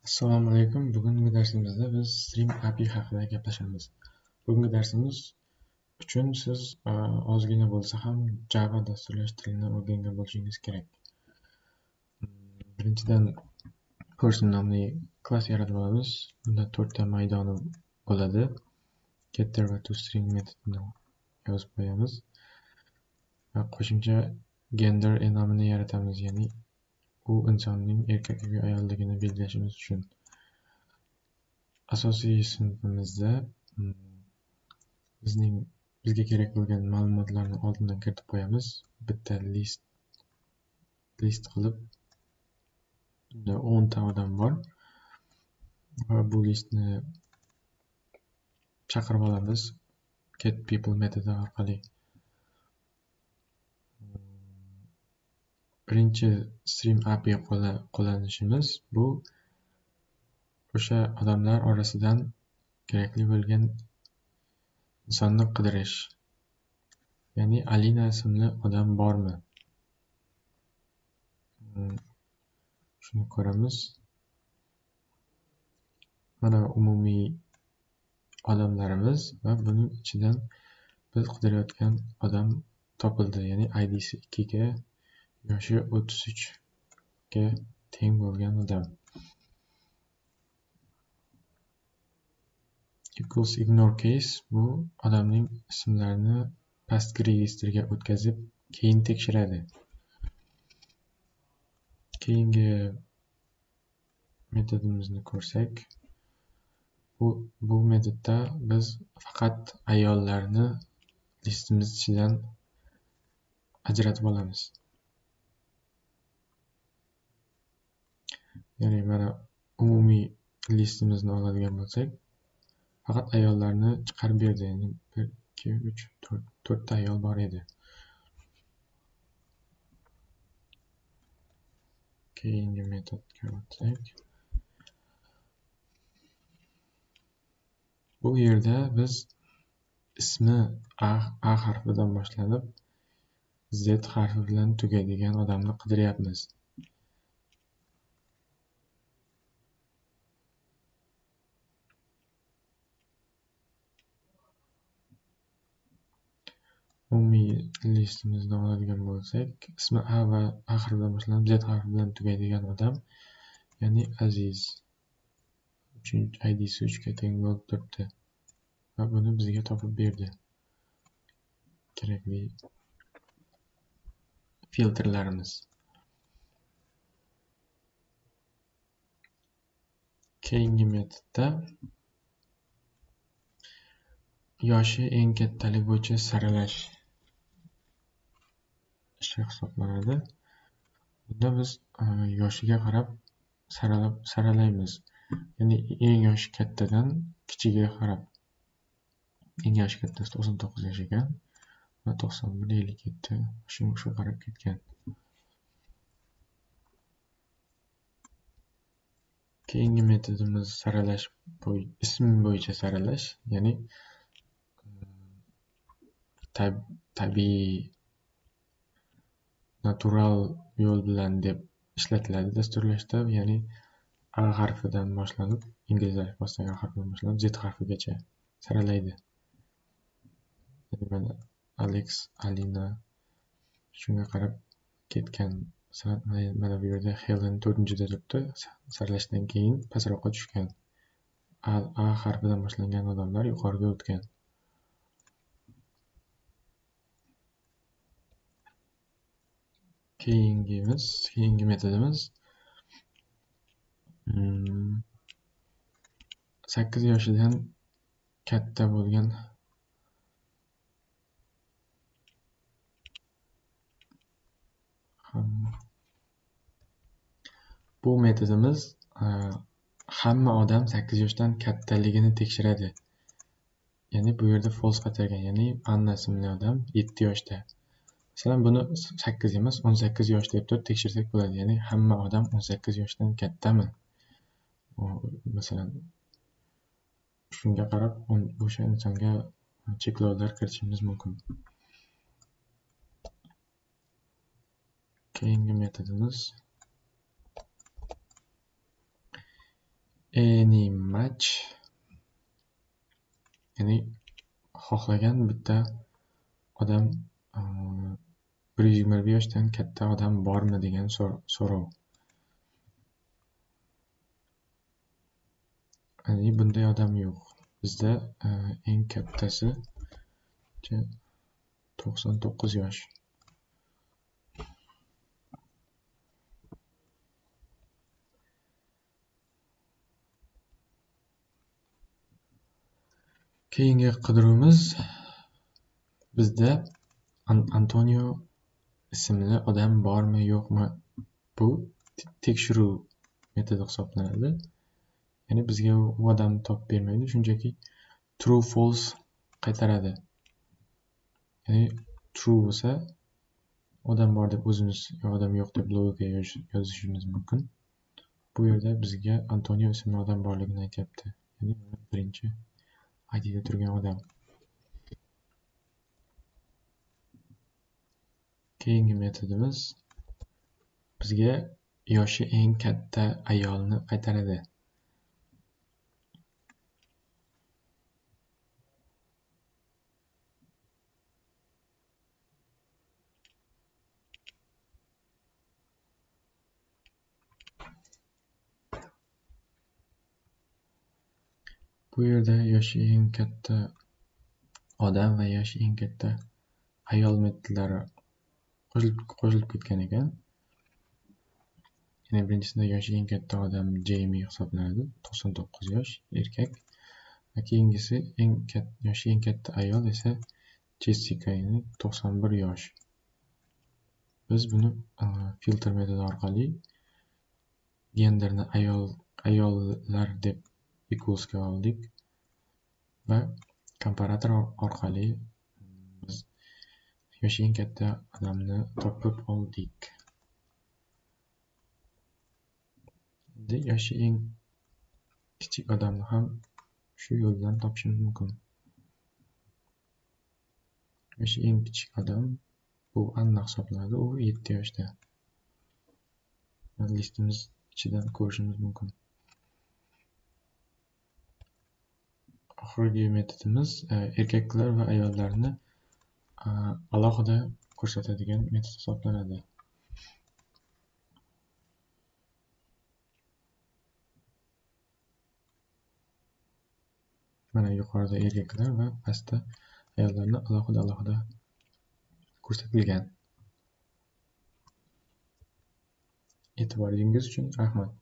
Assalomu alaykum. Bugungi darsimizda biz Stream API haqida gaplashamiz. Bugungi darsimiz uchun siz ozgina bo'lsa ham Java dasturlash tilini o'rgangan bo'lishingiz kerak. Birinchidan person nomli klass yaratib olamiz. Bunda 4 ta maydoni bo'ladi. Getter va toString metodini yozib qo'yamiz. Va qo'shimcha gender nomini yaratamiz, ya'ni u insonning erkak yoki ayolligini belgilashimiz uchun. Asosiy sinfimizda bizga kerak bo'lgan ma'lumotlarni oldindan kiritib qo'yamiz. Bitta list qilib, unda 10 ta odam bor va bu listni chaqirib olamiz get people metodi orqali. Birinchi Stream API qo'llanishimiz bu o'sha odamlar orasidan kerakli bo'lgan insonni qidirish. Ya'ni Alina ismli odam bormi? Shuni ko'ramiz. Mana umumiy odamlarimiz va buning ichidan biz qidirayotgan odam topildi. Ya'ni ID'si 2 ga, yoshi 33 ga teng bo'lgan odam. Equals ignore case bu odamning ismlarini pastki registrga o'tkazib, keyin tekshiradi. Keyingi metodimizni ko'rsak, bu metodda biz faqat ayollarni listimiz ichidan ajratib olamiz. Ya'ni mana umumiy listimizni oladigan bo'lsak, faqat ayollarni chiqarib berdi. Ya'ni 1, 2, 3, 4 ta ayol bor edi. Keyingi metodga o'tsak, bu yerda biz ismi A harfidan boshlanib Z harfi bilan tugaydigan odamni qidiryapmiz. Umumiy listimizni oladigan bo'lsak, ismi A va A harfidan boshlanib Z harfi bilan tugaydigan odam, ya'ni Aziz. ID'si 3 ga teng bo'lib turibdi. Va buni bizga topib berdi. Kerakli filtrlarimiz. Keyingi metodda yoshi eng kattalik bo'yicha saralash ishi hisoblanadi. Bunda biz yoshiga qarab saralaymiz. Ya'ni eng yoshi kattadan kichigiga qarab. Eng yoshi kattasi 99 yosh ekan va 91 57 shu qarab ketgan. Keyingi metodimiz saralash ism bo'yicha saralash, ya'ni tabiiy natural yo'l bilan deb ishlatiladi dasturlashda, ya'ni A harfidan boshlanib, ingliz alifbosidagi A harfidan boshlanib Z harfigacha saralaydi. Mana Alex, Alina shunga qarab ketgan. Mana bu yerda Helen 4-da turibdi. Saralashdan keyin pastroqqa tushgan. A harfidan boshlangan odamlar yuqoriga o'tgan. Keyingi metodimiz 8 yoshidan katta bo'lgan bu metodimiz hamma odam 8 yoshdan kattaligini tekshiradi. Ya'ni bu yerda false qaytargan, ya'ni Anna ismli odam 7 yoshda. Masalan, buni 8 emas, 18 yosh deb turib tekshirsak bo'ladi. Ya'ni hamma odam 18 yoshdan kattami? Masalan, shunga qarab o'sha insonga cheklovlar kiritishimiz mumkin. Keyingi metodimiz any match, ya'ni xohlagan bitta odam 121 yoshdan katta odam bormi degan so'rov. Ya'ni bunday odam yo'q. Bizda eng kattasi 99 yosh. Keyingi qidiruvimiz bizda Antonio ismli odam bormi yo'qmi? Bu tekshiruv metodi hisoblanadi. Ya'ni bizga u odamni topib bermaydi, shunchaki true false qaytaradi. Ya'ni true bo'lsa odam bor deb o'zimiz odam yo'q deb logikaga yozishimiz mumkin. Bu yerda bizga Antonio ismli odam borligini aytyapti. Ya'ni birinchi ID'da turgan odam. Keyingi metodimiz bizga yoshi eng katta ayolni qaytaradi. Bu yerda yoshi eng katta odam va yoshi eng katta ayol metodlari qo'shilib ketgan ekan. Ya'ni birinchisida yoshi eng katta odam Jamie hisoblanadi, 99 yosh, erkak. Va keyingisi yoshi eng katta ayol esa Jessica, ya'ni 91 yosh. Biz buni filtr metodi orqali genderni ayollar deb equalsga oldik va komparator orqali biz yoshi eng katta odamni topib oldik. Endi yoshi eng kichik odamni ham shu yo'ldan topishimiz mumkin. Yoshi eng kichik odam bu Anna hisoblanadi, u 7 yoshda. Listimiz ichidan ko'rishimiz mumkin. Oxirgi metodimiz erkaklar va ayollarni alohida ko'rsatadigan metod hisoblanadi. Mana yuqorida erkaklar va pastda ayollarni alohida ko'rsatilgan. E'tiboringiz uchun rahmat.